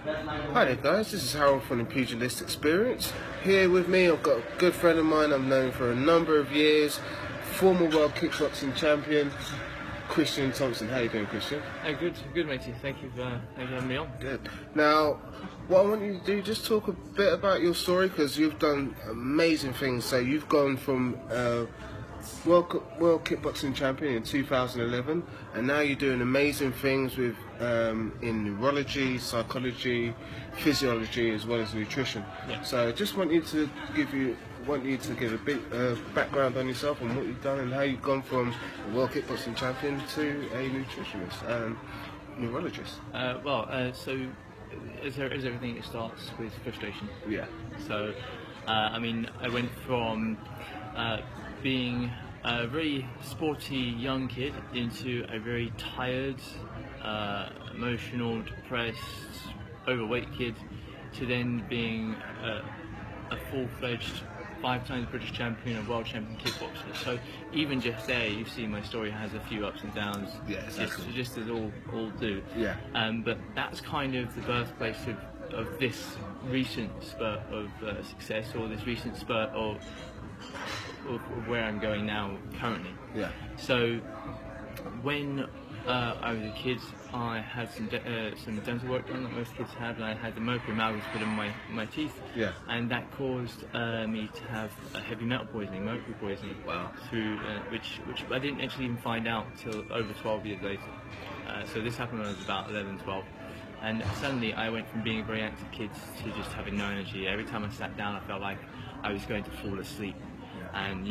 Hi there guys, this is Harold from the Pugilist Experience. Here with me I've got a good friend of mine I've known for a number of years, former world kickboxing champion, Thomson. How you doing, Christian? Good matey. Thank you for having me on. Good. Now, what I want you to do, just talk a bit about your story, because you've done amazing things. So you've gone from world kickboxing champion in 2011, and now you're doing amazing things with in neurology, psychology, physiology, as well as nutrition. Yeah. So I just want you to give a bit background on yourself and what you've done and how you've gone from a world kickboxing champion to a nutritionist and neurologist. So as everything, it starts with frustration. Yeah. So, I went from being a very sporty young kid into a very tired, emotional, depressed, overweight kid, to then being a full-fledged 5-time British champion and world champion kickboxer. So even just there, you see my story has a few ups and downs. Yeah, exactly. Just as all do. Yeah. But that's kind of the birthplace of this recent spurt of success, or this recent spurt of where I'm going now currently. Yeah. So when I was a kid, I had some dental work done that most kids have, and I had the mercury amalgams put in my teeth. Yeah. And that caused me to have a heavy metal poisoning, mercury poisoning. Wow. Through which I didn't actually even find out till over 12 years later. So this happened when I was about 11, 12. And suddenly I went from being a very active kid to just having no energy. Every time I sat down, I felt like I was going to fall asleep. Yeah. And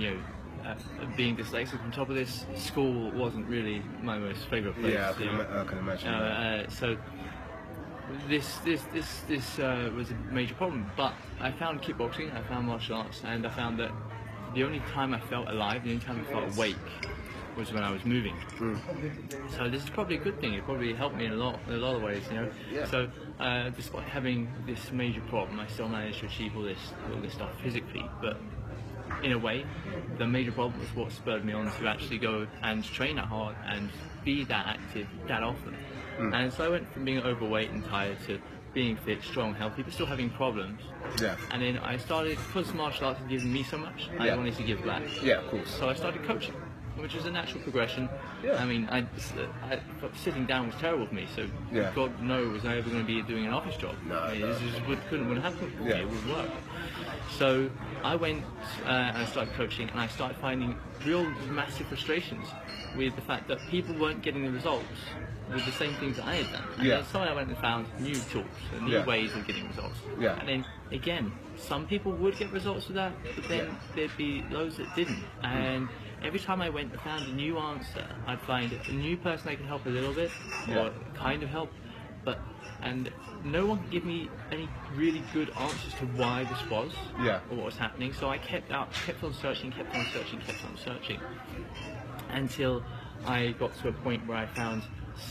being dyslexic on top of this, school wasn't really my most favourite place. Yeah, I can imagine. So this was a major problem. But I found kickboxing, I found martial arts, and I found that the only time I felt alive, the only time I felt awake, was when I was moving. So this is probably a good thing. It probably helped me in a lot of ways, Yeah. So despite having this major problem, I still managed to achieve all this stuff physically. But in a way, the major problem was what spurred me on to actually go and train that hard and be that active that often. And so I went from being overweight and tired to being fit, strong, healthy, but still having problems. Yeah. And then I started, because martial arts had given me so much, I Yeah. wanted to give back. Yeah, of course. So I started coaching, which is a natural progression. Yeah. I mean, sitting down was terrible for me, so Yeah. God knows was I ever going to be doing an office job. No, I mean, no. This just wouldn't happen for me, Yeah. it wouldn't work. So I went and I started coaching, and I started finding real massive frustrations with the fact that people weren't getting the results with the same things that I had done. And Yeah. then so I went and found new tools and new Yeah. ways of getting results. Yeah. And then again, some people would get results with that, but then Yeah. there'd be loads that didn't. And every time I went and found a new answer, I'd find a new person I could help a little bit, or Yeah. kind of help, and no one could give me any really good answers to why this was, Yeah. or what was happening. So I kept on searching, until I got to a point where I found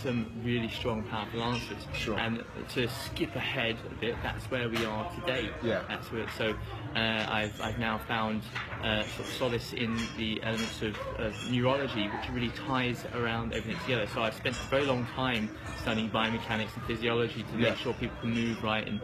some really strong, powerful answers. Sure. And to skip ahead a bit, that's where we are today. Yeah. That's where. So I've now found sort of solace in the elements of neurology, which really ties around everything together. So I've spent a very long time studying biomechanics and physiology to Yeah. make sure people can move right and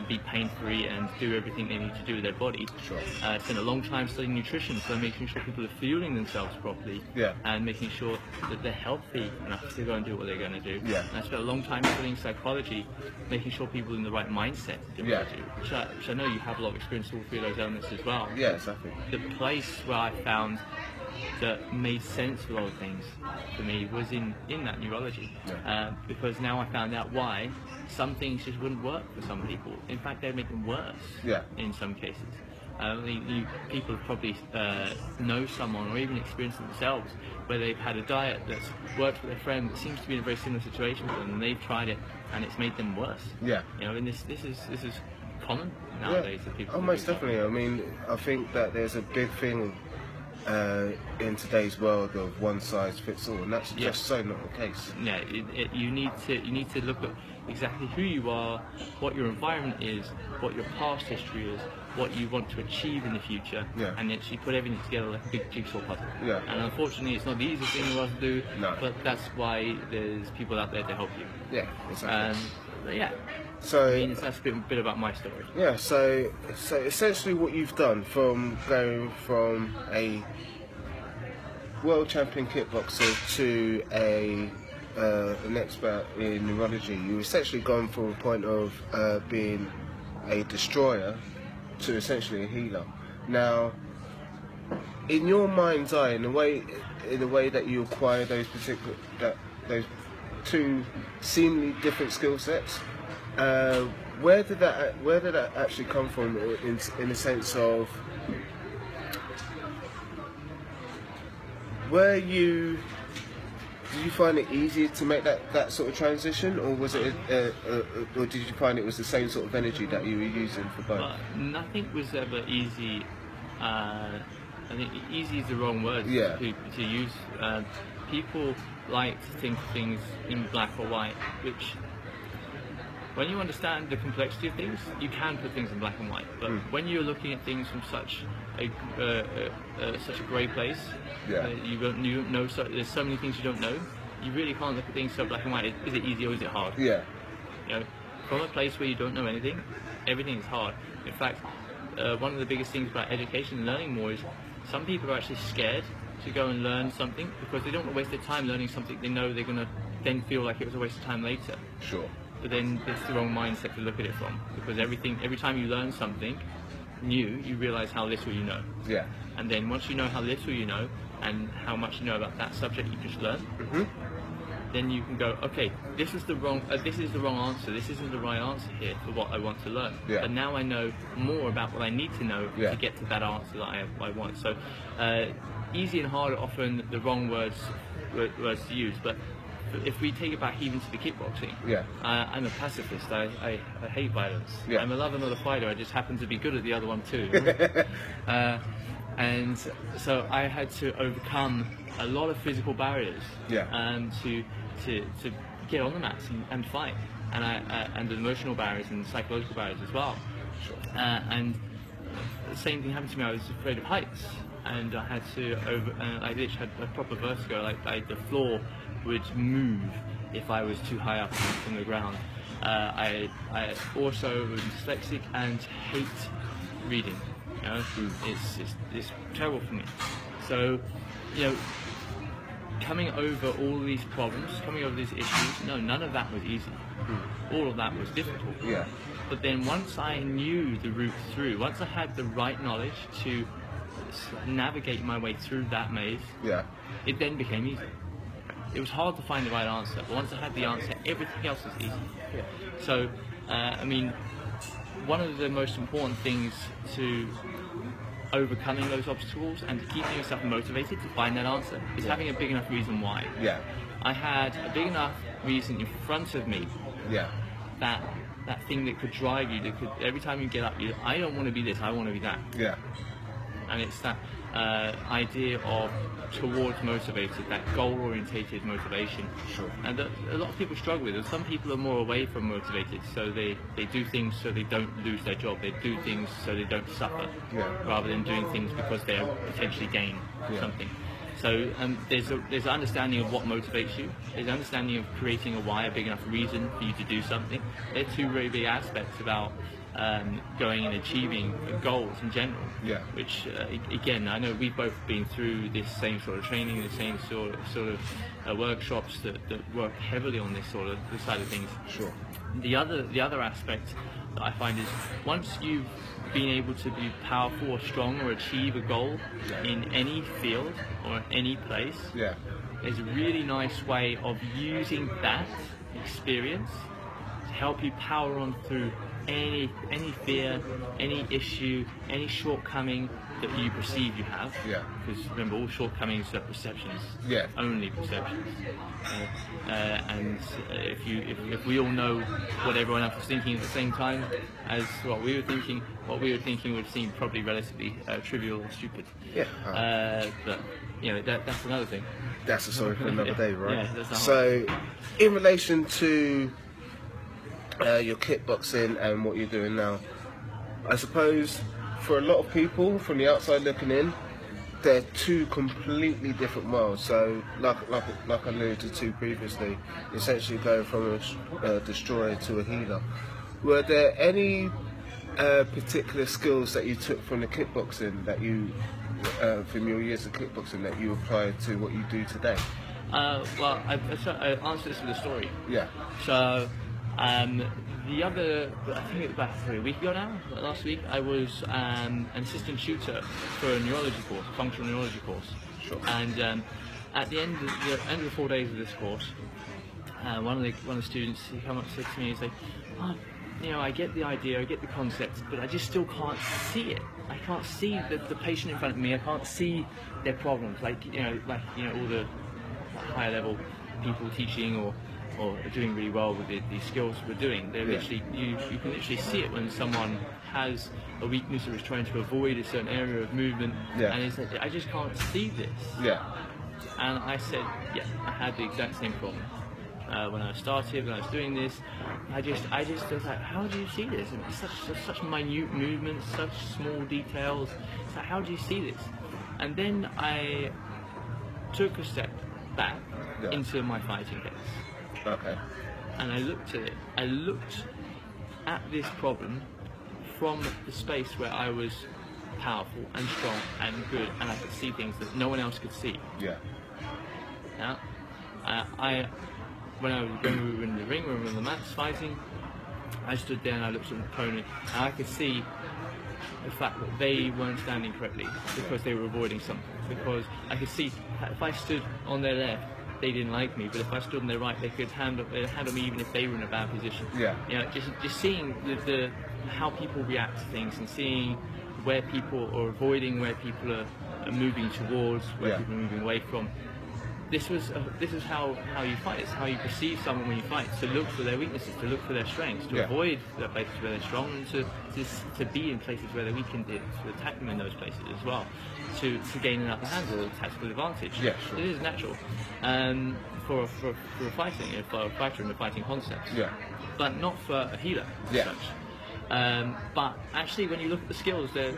be pain-free and do everything they need to do with their body. Sure. I spent a long time studying nutrition, so making sure people are fueling themselves properly, Yeah. and making sure that they're healthy enough to go and do what they're going to do. Yeah. And I spent a long time studying psychology, making sure people are in the right mindset to do Yeah. what they do, which I know you have a lot of experience with all three of those elements as well. Yeah, exactly. The place where I found that made sense for a lot of things for me was in that neurology. Yeah. Because now I found out why some things just wouldn't work for some people. In fact, they'd make them worse. Yeah. In some cases. People probably know someone or even experienced it themselves where they've had a diet that's worked for their friend that seems to be in a very similar situation to them, and they've tried it and it's made them worse. Yeah. And this is common nowadays that people. Oh, most definitely. I mean, I think that there's a big thing in today's world of one size fits all, and that's just so not the case. Yeah, you need to look at exactly who you are, what your environment is, what your past history is, what you want to achieve in the future, and actually put everything together like a big jigsaw puzzle. Yeah. And unfortunately, it's not the easiest thing in the world to do, No. but that's why there's people out there to help you. Yeah, exactly. But yeah. So I mean, that's a bit about my story. yeah, so essentially what you've done from going from a world champion kickboxer to an expert in neurology, you've essentially gone from a point of being a destroyer to essentially a healer. Now, in your mind's eye, in the way that you acquire those two seemingly different skill sets, where did that actually come from? In the sense of, did you find it easier to make that sort of transition, or was it, or did you find it was the same sort of energy that you were using for both? Nothing was ever easy. I think easy is the wrong word to use. People like to think of things in black or white, which, when you understand the complexity of things, you can put things in black and white. But when you're looking at things from such a grey place, you don't know. So there's so many things you don't know. You really can't look at things so black and white. Is it easy or is it hard? Yeah. You know, from a place where you don't know anything, everything is hard. In fact, one of the biggest things about education and learning more is some people are actually scared to go and learn something because they don't want to waste their time learning something they know they're going to then feel like it was a waste of time later. Sure. But then it's the wrong mindset to look at it from, because every time you learn something new, you realise how little you know. Yeah. And then once you know how little you know and how much you know about that subject you just learned, then you can go, okay, this is the wrong answer. This isn't the right answer here for what I want to learn. Yeah. But now I know more about what I need to know to get to that answer that I want. So easy and hard are often the wrong words to use. But if we take it back even to the kickboxing, I'm a pacifist. I hate violence. I'm a lover, not a fighter. I just happen to be good at the other one too. And so I had to overcome a lot of physical barriers to get on the mats and fight, and the emotional barriers and psychological barriers as well. Sure. And the same thing happened to me. I was afraid of heights, and I had to I literally had a proper vertigo. Like the floor would move if I was too high up from the ground. I also was dyslexic and hate reading. You know, it's terrible for me. So, you know, coming over all these problems, coming over these issues, none of that was easy. All of that was difficult. Yeah. But then once I knew the route through, once I had the right knowledge to navigate my way through that maze, it then became easy. It was hard to find the right answer, but once I had the answer, everything else was easy. Yeah. So, I mean, one of the most important things to overcoming those obstacles and to keeping yourself motivated to find that answer is having a big enough reason why. Yeah. I had a big enough reason in front of me. Yeah. That thing that could drive you, that could, every time you get up, I don't want to be this, I want to be that. Yeah. And it's that idea of towards motivated, that goal-orientated motivation. Sure. And that a lot of people struggle with it. Some people are more away from motivated, so they do things so they don't lose their job. They do things so they don't suffer, rather than doing things because they potentially gain something. So there's an understanding of what motivates you. There's an understanding of creating a why, a big enough reason for you to do something. They're two very big aspects about going and achieving goals in general. Yeah. Which again, I know we've both been through this same sort of training, the same sort of workshops that work heavily on this side of things. Sure. The other aspect that I find is once you've been able to be powerful or strong or achieve a goal in any field or any place, there's a really nice way of using that experience to help you power on through any fear, any issue, any shortcoming that you perceive you have. Yeah. Because remember, all shortcomings are perceptions. Yeah. Only perceptions. And if we all know what everyone else was thinking at the same time as what we were thinking would seem probably relatively trivial or stupid. Yeah. But you know, that's another thing. That's a story for another day, right? Yeah. So, in relation to your kickboxing and what you're doing now, I suppose for a lot of people from the outside looking in, they're two completely different worlds. So like I alluded to previously, essentially going from a destroyer to a healer. Were there any particular skills that you took from the kickboxing that you, from your years of kickboxing, that you applied to what you do today? Well, I answered this with a story. Yeah. So, the other, I think it was about 3 weeks ago now, last week, I was an assistant tutor for a neurology course, a functional neurology course. Sure. And at the end of the 4 days of this course, one of the students, he came up and said to me, he's like, oh, you know, I get the idea, I get the concept, but I just still can't see it. I can't see the patient in front of me. I can't see their problems. Like all the higher level people teaching or doing really well with these skills we're doing. They're literally, you can literally see it when someone has a weakness or is trying to avoid a certain area of movement, and it's like, I just can't see this. Yeah. And I said, yeah, I had the exact same problem. When I started, when I was doing this, I just was like, how do you see this? And it's such minute movements, such small details. It's like, how do you see this? And then I took a step back into my fighting case. Okay. And I looked at it. I looked at this problem from the space where I was powerful and strong and good, and I could see things that no one else could see. Yeah. Now, when we were in the ring, when we were on the mats fighting, I stood there and I looked at the opponent, and I could see the fact that they weren't standing correctly because they were avoiding something. Because I could see if I stood on their left, they didn't like me, but if I stood on their right, they could handle me even if they were in a bad position. Yeah. You know, just seeing how people react to things and seeing where people are avoiding, where people are moving towards, where people are moving away from. This is how you fight. It's how you perceive someone when you fight. To look for their weaknesses, to look for their strengths, to avoid the places where they're strong, and to be in places where they're weak and to attack them in those places as well, to gain an upper hand or a tactical advantage. Yeah, sure. It is natural for a fighting, for a fighter in a fighting concept. Yeah. But not for a healer. Yeah. But actually, when you look at the skills, they're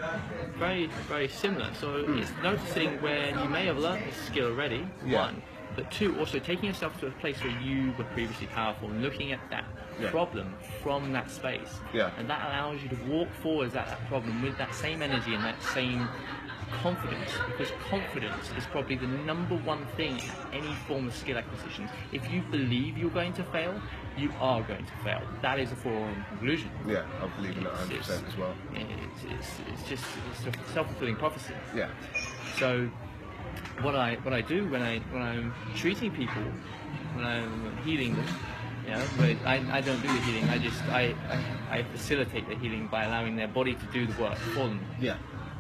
very, very similar. So it's noticing where you may have learned this skill already, one, but two, also taking yourself to a place where you were previously powerful and looking at that problem from that space. Yeah. And that allows you to walk forwards at that problem with that same energy and that same confidence, because confidence is probably the #1 thing in any form of skill acquisition. If you believe you're going to fail, you are going to fail. That is a foregone conclusion. Yeah, I believe in that 100% as well. It's a self-fulfilling prophecy. Yeah. So what I do when I'm treating people, when I'm healing them, you know, but I don't do the healing. I facilitate the healing by allowing their body to do the work for them. Yeah.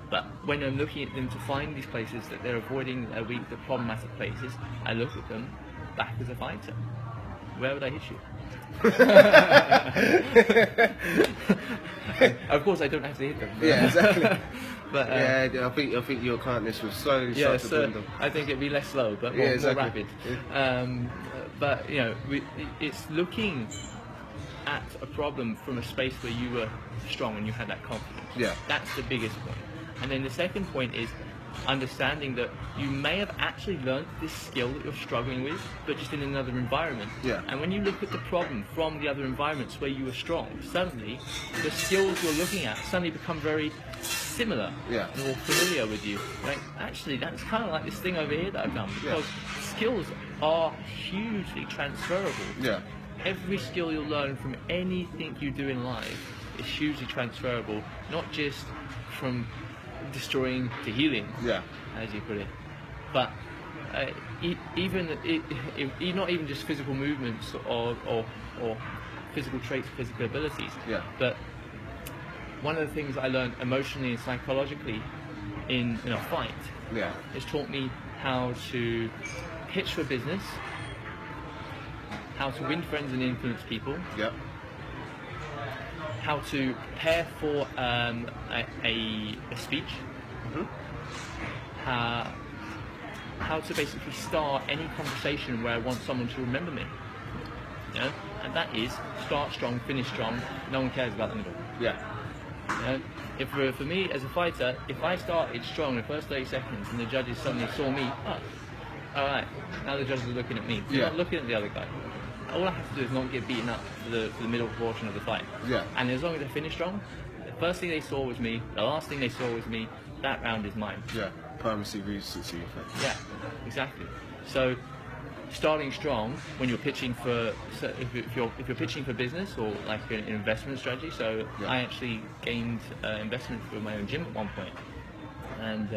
But when I'm looking at them to find these places that they're avoiding, the problematic places, I look at them back as a fighter. Where would I hit you? Of course, I don't have to hit them. Yeah, exactly. But I think your kindness was so I think it'd be less slow, but more rapid. Yeah. But you know, it's looking at a problem from a space where you were strong and you had that confidence. Yeah. That's the biggest point. And then the second point is understanding that you may have actually learned this skill that you're struggling with, but just in another environment. Yeah. And when you look at the problem from the other environments where you were strong, suddenly the skills you're looking at suddenly become very similar and more familiar with you. Like, actually, that's kind of like this thing over here that I've done, because skills are hugely transferable. Yeah. Every skill you'll learn from anything you do in life is hugely transferable, not just from destroying to healing, as you put it, but not even just physical movements or physical traits, physical abilities. Yeah. But one of the things I learned emotionally and psychologically in a fight, has taught me how to pitch for business, how to win friends and influence people. Yeah. How to prepare for a speech, how to basically start any conversation where I want someone to remember me, you know? And that is start strong, finish strong. No one cares about the middle. Yeah. You know? If for me as a fighter, if I started strong in the first 30 seconds and the judges suddenly saw me, all right, now the judges are looking at me. They're not looking at the other guy. all I have to do is not get beaten up for the middle portion of the fight. Yeah. And as long as I finish strong, the first thing they saw was me, the last thing they saw was me, that round is mine. Yeah. Primacy recency effect. Yeah, exactly. So starting strong when you're pitching for, so if you're pitching for business or like an investment strategy. So Yeah. I actually gained investment for my own gym at one point, and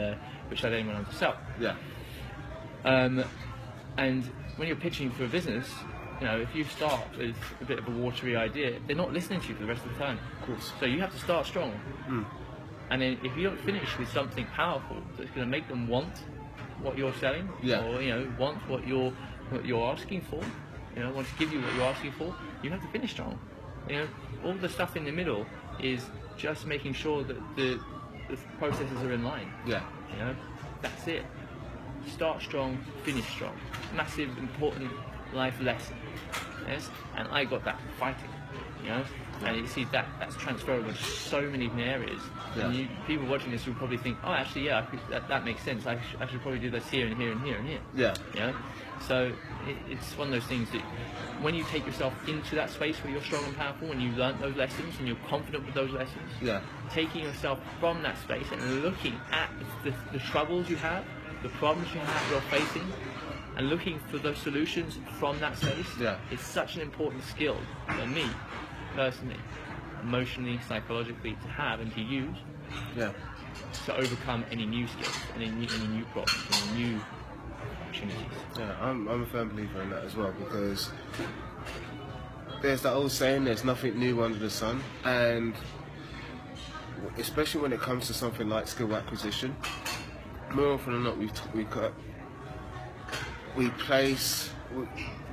which I then went on to sell. Yeah. And when you're pitching for a business, you know, if you start with a bit of a watery idea, they're not listening to you for the rest of the time. Of course. So you have to start strong. Mm. And then if you don't finish with something powerful that's going to make them want what you're selling, Yeah. or want what you're asking for, want to give you what you're asking for, you have to finish strong. All the stuff in the middle is just making sure that the processes are in line. Yeah. That's it. Start strong, finish strong. Massive, important life lesson. Yes, and I got that from fighting. And you see that's transferable to so many different areas. Yeah. And people watching this will probably think, oh, actually, yeah, that makes sense. I should probably do this here and here and here and here. Yeah. So it's one of those things that when you take yourself into that space where you're strong and powerful, when you've learned those lessons and you're confident with those lessons, Yeah. taking yourself from that space and looking at the troubles you have, the problems you're facing, and looking for those solutions from that space, Yeah. is such an important skill for me, personally, emotionally, psychologically, to have and to use Yeah. to overcome any new skills, any new problems, any new opportunities. Yeah, I'm a firm believer in that as well, because there's that old saying, there's nothing new under the sun, and especially when it comes to something like skill acquisition, more often than not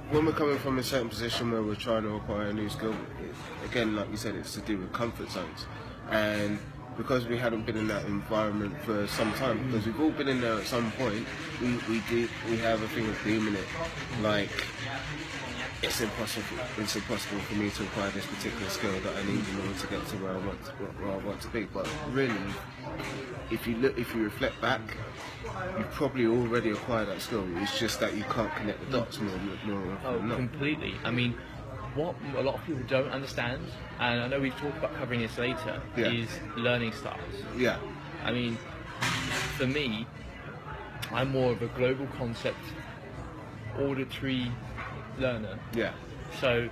when we're coming from a certain position where we're trying to acquire a new skill, again, like you said, it's to do with comfort zones, and because we hadn't been in that environment for some time, because we've all been in there at some point, we have a thing of deeming it like it's impossible for me to acquire this particular skill that I need in order to get to where I want to be. But really, if you reflect back, you've probably already acquired that skill. It's just that you can't connect the dots more often than not. Completely. I mean, what a lot of people don't understand, and I know we've talked about covering this later, Yeah. is learning styles. Yeah. I mean, for me, I'm more of a global concept, auditory learner. Yeah. So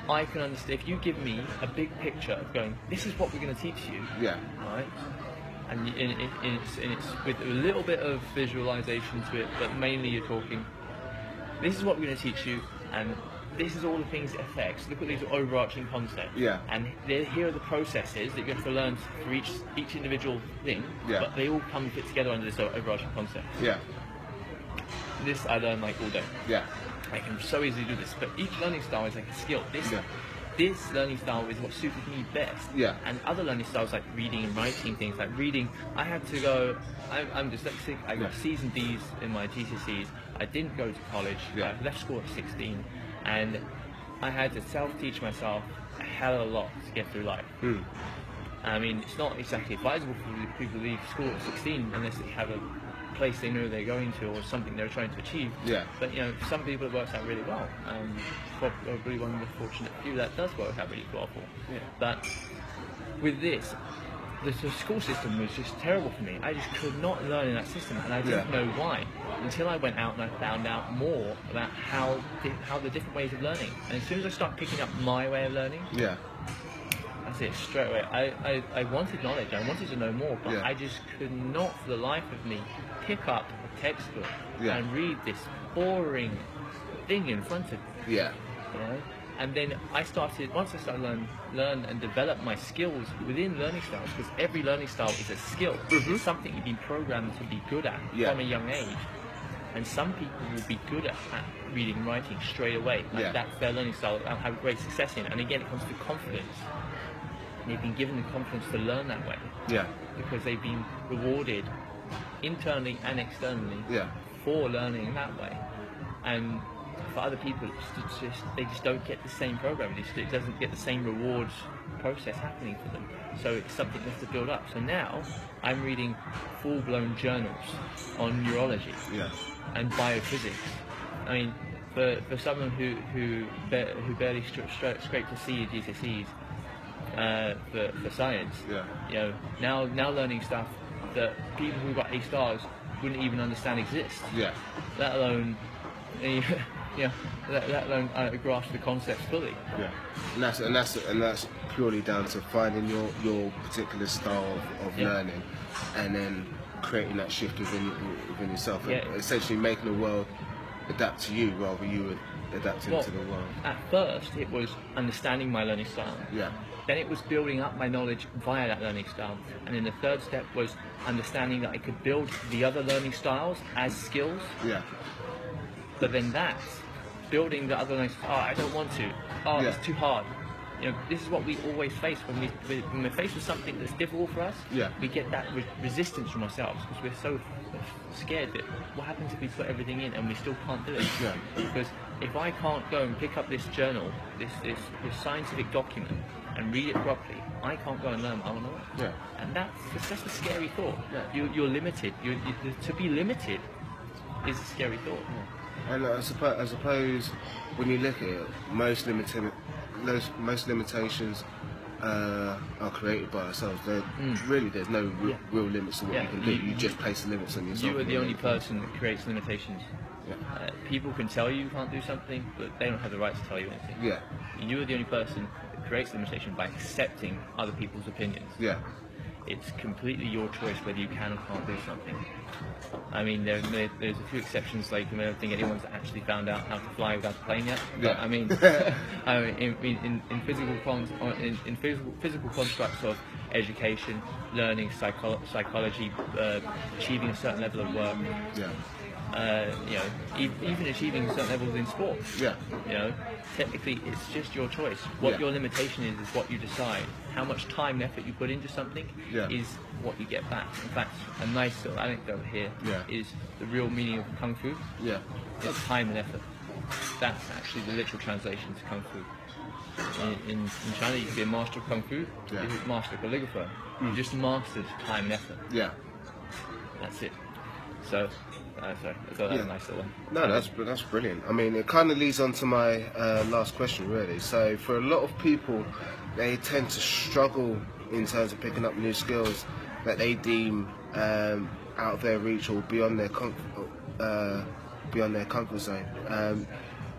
I can understand, if you give me a big picture of going, this is what we're going to teach you, Yeah. right? And it's with a little bit of visualization to it, but mainly you're talking, this is what we're going to teach you, and this is all the things it affects. Look at these overarching concepts. Yeah. And here are the processes that you have to learn for each individual thing, Yeah. but they all come and fit together under this overarching concept. Yeah. This I learn like all day. Yeah. I can so easily do this, but each learning style is like a skill. Yeah. This learning style is what suited me best. Yeah. And other learning styles like reading and writing, things like reading, I had to go, I'm dyslexic, I got Yeah. C's and D's in my GCSEs, I didn't go to college, Yeah. I left school at 16, and I had to self-teach myself a hell of a lot to get through life. Mm. I mean, it's not exactly advisable for people to leave school at 16 unless they have a place they know they're going to or something they're trying to achieve. Yeah. But for some people it works out really well. Probably one of the fortunate few that does work out really well for. Yeah. But with this, the school system was just terrible for me. I just could not learn in that system, and I didn't know why until I went out and I found out more about how the different ways of learning. And as soon as I start picking up my way of learning, Yeah. that's it, straight away. I wanted knowledge, I wanted to know more, but Yeah. I just could not for the life of me pick up a textbook Yeah. and read this boring thing in front of me. Yeah. And then once I started learn and develop my skills within learning styles, because every learning style is a skill. It's something you've been programmed to be good at from a young age. And some people will be good at reading and writing straight away. That's their learning style, and have great success in. And again, it comes to confidence. They've been given the confidence to learn that way. Yeah. Because they've been rewarded internally and externally Yeah. for learning that way. And for other people, they just don't get the same program. It doesn't get the same rewards process happening for them. So it's something they have to build up. So now I'm reading full-blown journals on neurology Yeah. and biophysics. I mean, for someone who barely scraped a C at GCSEs for science, you know, now learning stuff that people who got A stars wouldn't even understand exists. Yeah. Let alone, let alone grasp the concepts fully. Yeah. And that's purely down to finding your particular style of learning, and then creating that shift within yourself, and essentially making the world adapt to you rather you adapting to the world. At first, it was understanding my learning style. Yeah. Then it was building up my knowledge via that learning style. And then the third step was understanding that I could build the other learning styles as skills. Yeah. But then that's building the other learning styles. Oh, I don't want to. Oh, it's too hard. You know, this is what we always face when we're faced with something that's difficult for us. Yeah. We get that resistance from ourselves because we're so scared that what happens if we put everything in and we still can't do it? Yeah. Because if I can't go and pick up this journal, this scientific document, and read it properly, I can't go and learn what I want to learn. Yeah. And that's just a scary thought. Yeah. You're limited. To be limited is a scary thought. Yeah. And I suppose when you look at it, most limitations are created by ourselves. Really, there's no real limits to what you can do. You just place the limits on yourself. You are the only person that creates limitations. Yeah. People can tell you can't do something, but they don't have the right to tell you anything. Yeah. You are the only person that creates limitation by accepting other people's opinions. Yeah. It's completely your choice whether you can or can't do something. I mean, there's a few exceptions. Like, I don't think anyone's actually found out how to fly without a plane yet. But, I mean, in physical constructs of education, learning, psychology, achieving a certain level of work. Yeah. Even achieving certain levels in sport. Yeah. You know, technically, it's just your choice. What your limitation is what you decide. How much time and effort you put into something is what you get back. In fact, a nice little anecdote here is the real meaning of Kung Fu. Yeah. It's time and effort. That's actually the literal translation to Kung Fu. In China, you can be a master of Kung Fu. Yeah. You can master of calligrapher. You just mastered time and effort. Yeah. That's it. So, sorry, I thought that was a nice little one. No, that's brilliant. I mean, it kind of leads on to my last question, really. So, for a lot of people, they tend to struggle in terms of picking up new skills that they deem out of their reach or beyond their comfort zone.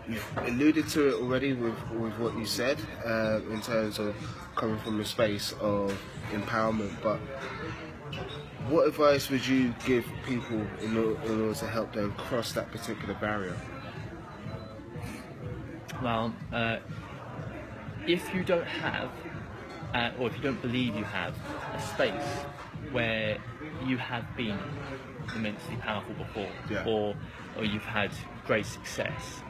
You've alluded to it already with what you said in terms of coming from a space of empowerment, but what advice would you give people in order to help them cross that particular barrier? Well, if you don't have, or if you don't believe you have, a space where you have been immensely powerful before, or you've had great success,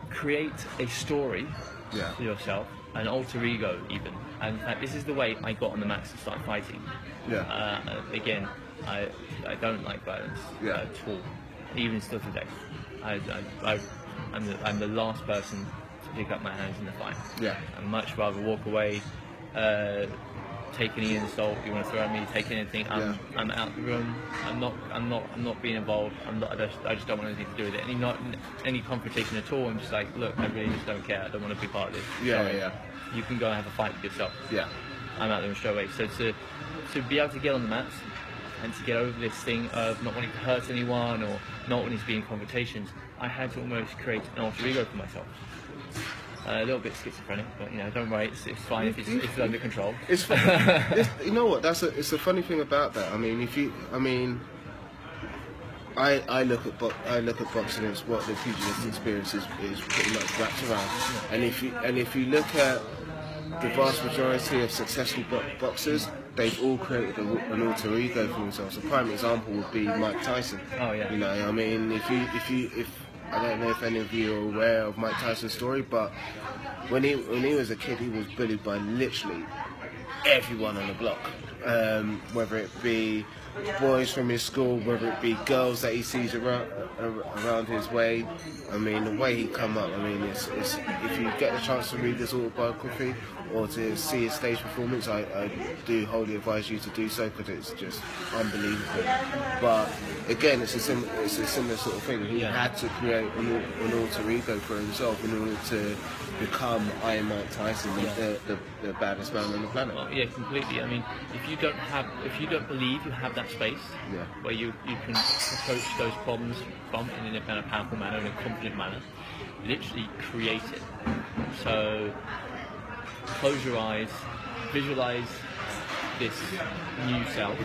create a story for yourself, an alter ego even. And in fact, this is the way I got on the mats and started fighting. Again, I don't like violence at all, even still today. I'm the last person to pick up my hands in the fight. I'd much rather walk away, take any insult you want to throw at me, take anything. I'm out the room. I'm not being involved. I just don't want anything to do with it. Any confrontation at all. I'm just like, look, I really just don't care. I don't want to be part of this. You can go and have a fight with yourself. I'm out there straight away. So to be able to get on the mats and to get over this thing of not wanting to hurt anyone or not wanting to be in confrontations, I had to almost create an alter ego for myself. A little bit schizophrenic, but don't worry, it's fine if it's under control. It's fun. You know what? It's a funny thing about that. I mean, I look at boxing as what the pugilist experience is pretty much wrapped around. And if you look at the vast majority of successful boxers, they've all created an alter ego for themselves. A prime example would be Mike Tyson. Oh yeah. You know, I mean, if I don't know if any of you are aware of Mike Tyson's story, but when he was a kid, he was bullied by literally everyone on the block. whether it be boys from his school, whether it be girls that he sees around his way. I mean, the way he come up, I mean, it's if you get the chance to read his autobiography or to see his stage performance, I do wholly advise you to do so, because it's just unbelievable. But again, it's a similar sort of thing. He had to create an alter ego for himself in order to become Iron Mike Tyson, the baddest man on the planet. Well, yeah, completely. I mean, if you don't believe you have that space where you can approach those problems in a kind of powerful manner, in a confident manner, literally create it. So close your eyes, visualize this new self,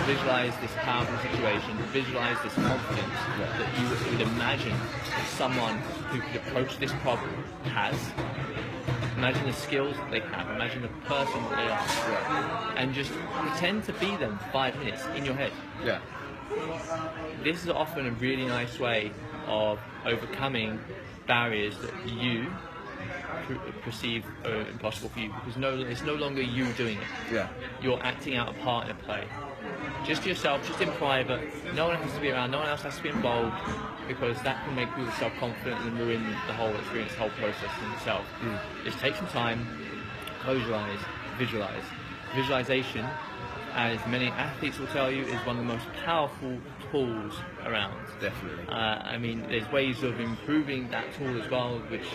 visualize this powerful situation, visualize this confidence that you would imagine someone who could approach this problem has. Imagine the skills that they have, imagine the person that they are, and just pretend to be them 5 minutes in your head. Yeah. This is often a really nice way of overcoming barriers that you perceive are impossible for you, because it's no longer you doing it. Yeah. You're acting out a part in a play. Just yourself, just in private. No one has to be around, no one else has to be involved, because that can make people self-confident and ruin the whole experience, the whole process in itself. Just take some time, close your eyes, visualize. Visualization, as many athletes will tell you, is one of the most powerful tools around. Definitely. I mean, there's ways of improving that tool as well, which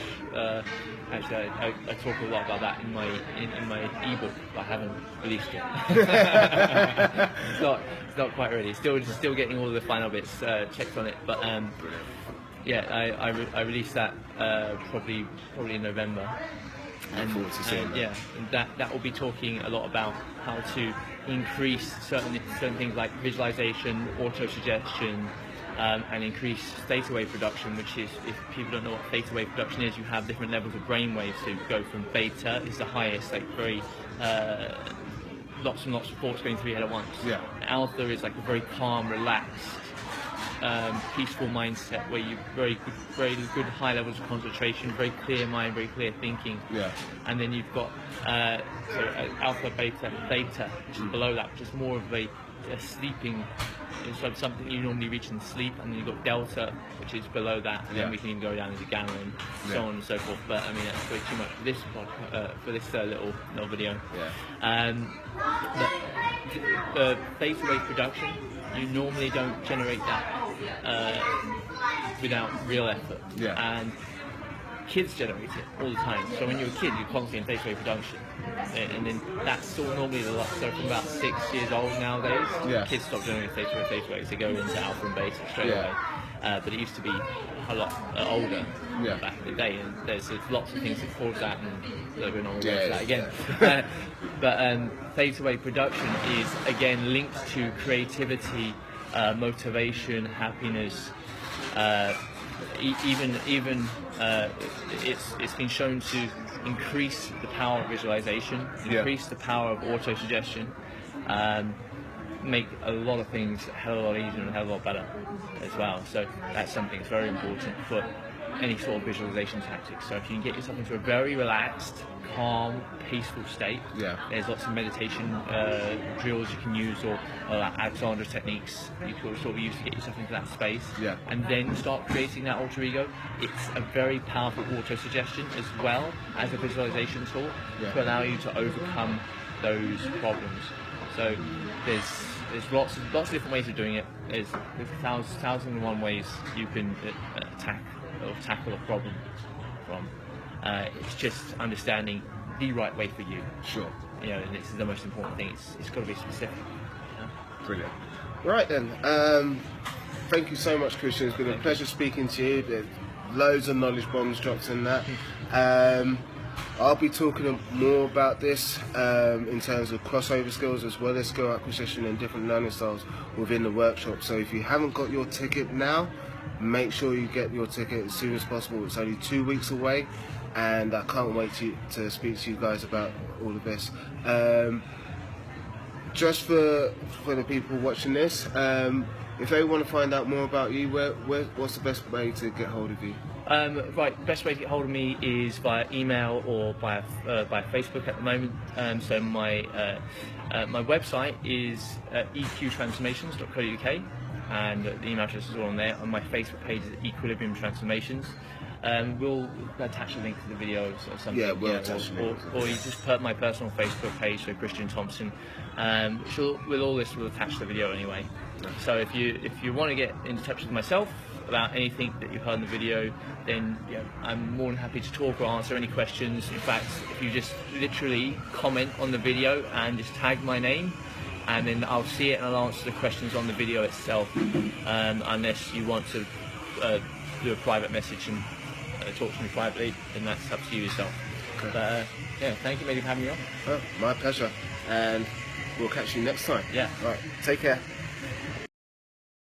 actually I talk a lot about that in my ebook. But I haven't released it. it's not quite ready. Still getting all the final bits checked on it. But yeah, I released that probably in November. And that will be talking a lot about how to increase certain things like visualization, auto-suggestion, and increase theta wave production, which is, if people don't know what theta wave production is, you have different levels of brain waves. So you go from beta is the highest, like very lots and lots of thoughts going through your head at once. Yeah. Alpha is like a very calm, relaxed, peaceful mindset where you very good high levels of concentration, very clear mind, very clear thinking. Yeah. And then you've got alpha, beta, theta, which is below that, which is more of a sleeping. It's something you normally reach in sleep, and then you've got delta, which is below that, and then we can even go down into gamma and so on and so forth. But I mean, that's way too much for this little video. Yeah. But theta wave production, you normally don't generate that without real effort. Yeah. And kids generate it all the time. So when you're a kid, you're constantly in theta wave production, and then that's all normally the lot. So from about 6 years old nowadays, kids stop generating theta waves. They go into alpha and beta straight away. But it used to be a lot older back in the day, and there's lots of things that cause that, and we're not going to go into that again. But theta wave production is again linked to creativity, motivation, happiness. It's been shown to increase the power of visualization, increase the power of auto-suggestion, make a lot of things a hell of a lot easier and a hell of a lot better as well. So that's something that's very important for any sort of visualization tactics. So if you can get yourself into a very relaxed, calm, peaceful state, there's lots of meditation drills you can use, or Alexander's techniques you can sort of use to get yourself into that space, and then start creating that alter ego. It's a very powerful auto-suggestion as well as a visualization tool to allow you to overcome those problems. So there's lots of different ways of doing it. There's thousands and one ways you can tackle a problem from. It's just understanding the right way for you. Sure. You know, and this is the most important thing. It's got to be specific. You know? Brilliant. Right then. Thank you so much, Christian. It's been a pleasure speaking to you. There's loads of knowledge bombs dropped in that. I'll be talking more about this in terms of crossover skills as well as skill acquisition and different learning styles within the workshop. So if you haven't got your ticket now, make sure you get your ticket as soon as possible. It's only 2 weeks away, and I can't wait to speak to you guys about all of this. Just for the people watching this, if they want to find out more about you, what's the best way to get hold of you? Right, best way to get hold of me is via email or by Facebook at the moment. So my website is eqtransformations.co.uk, and the email address is all on there. On my Facebook page is Equilibrium Transformations. We'll attach a link to the video or something. Yeah, we'll attach a link. Or you just put my personal Facebook page, so Christian Thomson. With all this, we'll attach the video anyway. So if you want to get in touch with myself about anything that you've heard in the video, then I'm more than happy to talk or answer any questions. In fact, if you just literally comment on the video and just tag my name, and then I'll see it and I'll answer the questions on the video itself, unless you want to do a private message and talk to me privately, then that's up to you yourself. Okay. But yeah, thank you maybe for having me on. Oh, my pleasure, and we'll catch you next time. Yeah. All right, take care.